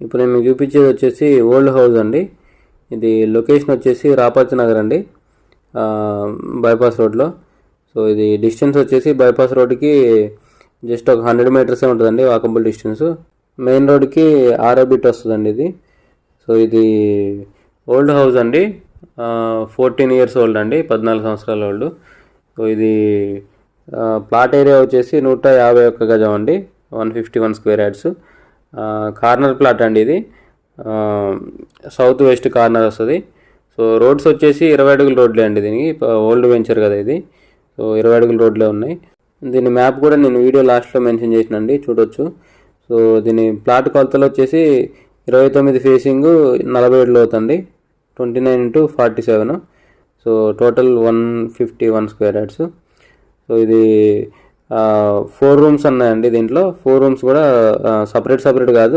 ఇప్పుడు నేను మీకు చూపించేది వచ్చేసి ఓల్డ్ హౌస్ అండి. ఇది లొకేషన్ వచ్చేసి రాపర్తి నగర్ అండి, బైపాస్ రోడ్లో. సో ఇది డిస్టెన్స్ వచ్చేసి బైపాస్ రోడ్కి జస్ట్ ఒక 100 మీటర్సే ఉంటుందండి వాకబుల్ డిస్టెన్స్. మెయిన్ రోడ్కి 6 బిట్ వస్తుందండి ఇది. సో ఇది ఓల్డ్ హౌస్ అండి, 14 ఇయర్స్ ఓల్డ్ అండి, 14 సంవత్సరాల ఓల్డ్. సో ఇది ప్లాట్ ఏరియా వచ్చేసి 151 గజం అండి, 151 స్క్వేర్ యార్డ్స్. కార్నర్ ప్లాట్ అండి ఇది, సౌత్ వెస్ట్ కార్నర్ వస్తుంది. సో రోడ్స్ వచ్చేసి 20 అడుగుల రోడ్లే అండి దీనికి, ఓల్డ్ వెంచర్ కదా ఇది. సో 20 అడుగుల రోడ్లే ఉన్నాయి. దీని మ్యాప్ కూడా నేను వీడియో లాస్ట్లో మెన్షన్ చేసినండి, చూడొచ్చు. సో దీని ప్లాట్ కొలతలు వచ్చేసి 29 ఫేసింగ్, 47 లోతు అండి, 29x47. So total 151 square yards. So ఇది 4 రూమ్స్ ఉన్నాయండి దీంట్లో. 4 రూమ్స్ కూడా సపరేట్ కాదు,